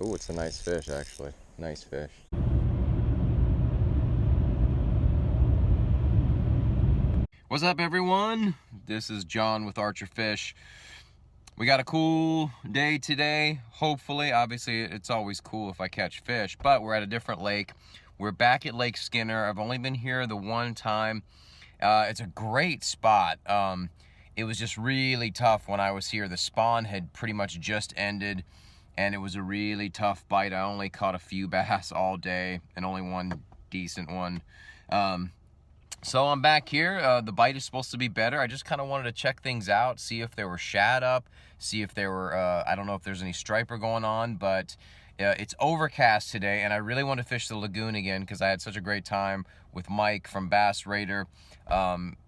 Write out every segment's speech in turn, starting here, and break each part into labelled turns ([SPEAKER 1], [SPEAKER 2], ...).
[SPEAKER 1] Oh, it's a nice fish, actually. Nice fish. What's up, everyone? This is John with Archer Fish. We got a cool day today, hopefully. Obviously, it's always cool if I catch fish, but we're at a different lake. We're back at Lake Skinner. I've only been here the one time. It's a great spot. It was just really tough when I was here. The spawn had pretty much just ended, and it was a really tough bite. I only caught a few bass all day, and only one decent one. So I'm back here. The bite is supposed to be better. I just kind of wanted to check things out, see if there were shad up, see if there were, I don't know if there's any striper going on, but it's overcast today, and I really want to fish the lagoon again because I had such a great time with Mike from Bass Raider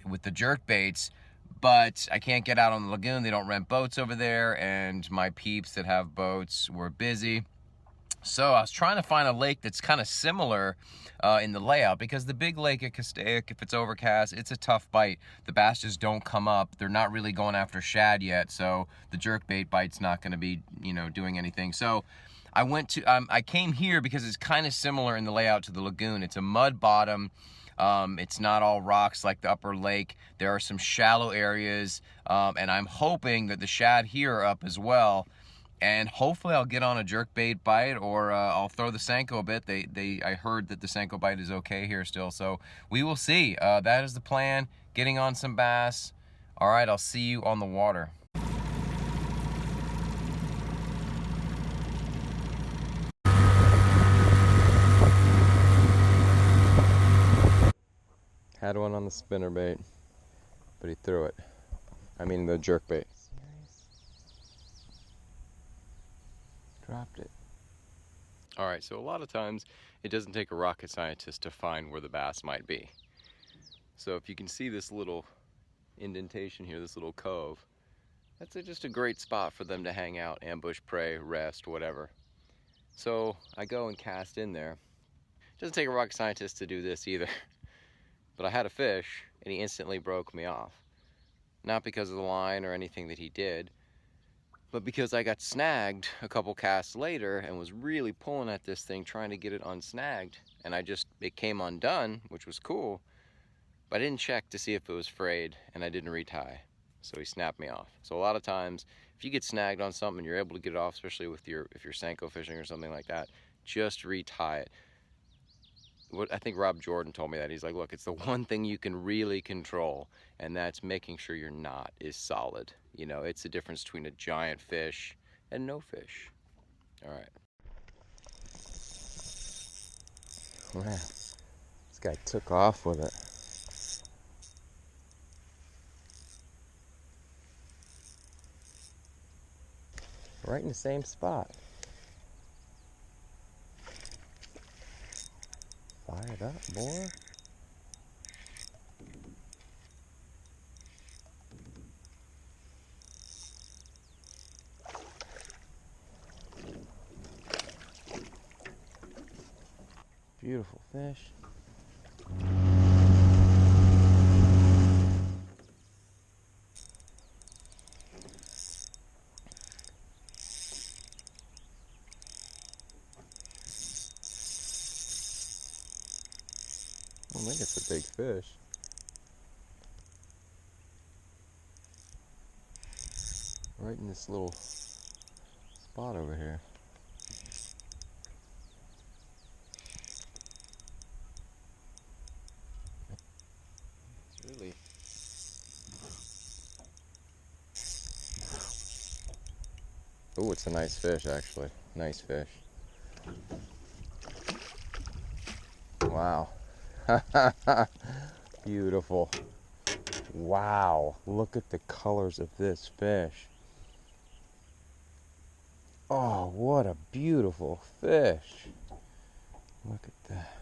[SPEAKER 1] with the jerk baits, but I can't get out on the lagoon. They don't rent boats over there, and my peeps that have boats were busy. So I was trying to find a lake that's kind of similar in the layout, because the big lake at Castaic, if it's overcast, it's a tough bite. The bass just don't come up. They're not really going after shad yet, so the jerkbait bite's not going to be, doing anything. So I came here because it's kind of similar in the layout to the lagoon. It's a mud bottom. It's not all rocks like the upper lake. There are some shallow areas, and I'm hoping that the shad here are up as well. And hopefully I'll get on a jerkbait bite, or I'll throw the Senko a bit. I heard that the Senko bite is okay here still, so we will see. That is the plan, getting on some bass. All right, I'll see you on the water. Had one on the spinnerbait, but he threw it. I mean the jerkbait. Dropped it. All right, so a lot of times it doesn't take a rocket scientist to find where the bass might be. So if you can see this little indentation here, this little cove, that's just a great spot for them to hang out, ambush prey, rest, whatever. So I go and cast in there. It doesn't take a rocket scientist to do this either. But I had a fish, and he instantly broke me off. Not because of the line or anything that he did, but because I got snagged a couple casts later and was really pulling at this thing trying to get it unsnagged, and it came undone, which was cool, but I didn't check to see if it was frayed, and I didn't retie, so he snapped me off. So a lot of times, if you get snagged on something, you're able to get it off, especially if you're Senko fishing or something like that, just retie it. I think Rob Jordan told me that. He's like, look, it's the one thing you can really control, and that's making sure your knot is solid. It's the difference between a giant fish and no fish. All right. Man, this guy took off with it. Right in the same spot. Fired up, boy. Beautiful fish. I think it's a big fish. Right in this little spot over here. It's really... Oh, it's a nice fish, actually. Nice fish. Wow. Beautiful. Wow, look at the colors of this fish. Oh, what a beautiful fish. Look at that.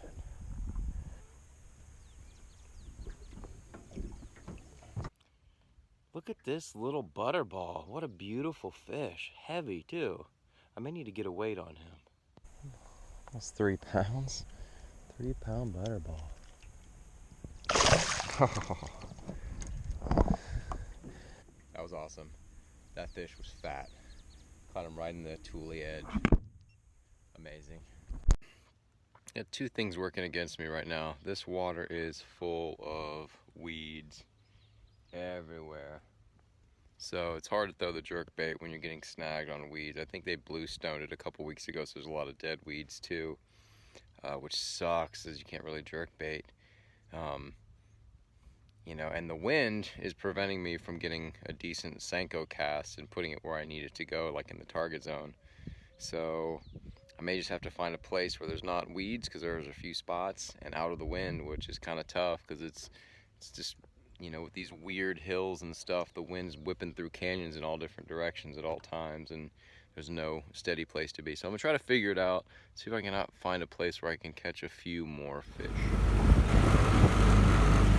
[SPEAKER 1] Look at this little butterball. What a beautiful fish. Heavy, too. I may need to get a weight on him. That's 3 pounds. 3-pound butterball. That was awesome. That fish was fat. Caught him right in the toolie edge. Amazing. Got two things working against me right now. This water is full of weeds everywhere. So it's hard to throw the jerk bait when you're getting snagged on weeds. I think they bluestoned it a couple weeks ago, so there's a lot of dead weeds too, which sucks as you can't really jerk bait. You know, and the wind is preventing me from getting a decent Senko cast and putting it where I need it to go, like in the target zone. So I may just have to find a place where there's not weeds, because there's a few spots, and out of the wind, which is kind of tough because it's just, you know, with these weird hills and stuff, the wind's whipping through canyons in all different directions at all times, and there's no steady place to be. So I'm gonna try to figure it out, see if I can find a place where I can catch a few more fish.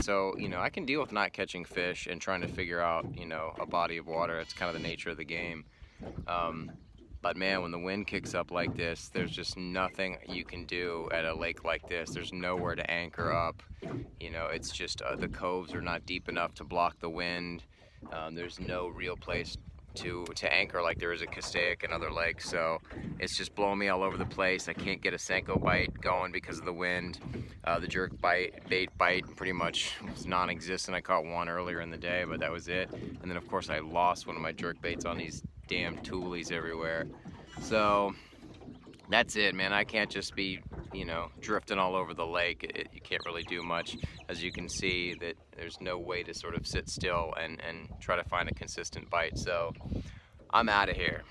[SPEAKER 1] So, you know, I can deal with not catching fish and trying to figure out, you know, a body of water. It's kind of the nature of the game. But man, when the wind kicks up like this, there's just nothing you can do at a lake like this. There's nowhere to anchor up. You know, it's just the coves are not deep enough to block the wind. There's no real place to anchor like there is at Castaic and other lakes. So it's just blowing me all over the place. I can't get a Senko bite going because of the wind. The jerk bait bite pretty much was non-existent. I caught one earlier in the day, but that was it. And then of course I lost one of my jerk baits on these damn toolies everywhere. So that's it, man. I can't just be, you know, drifting all over the lake. You can't really do much. As you can see, that there's no way to sort of sit still and try to find a consistent bite. So I'm out of here.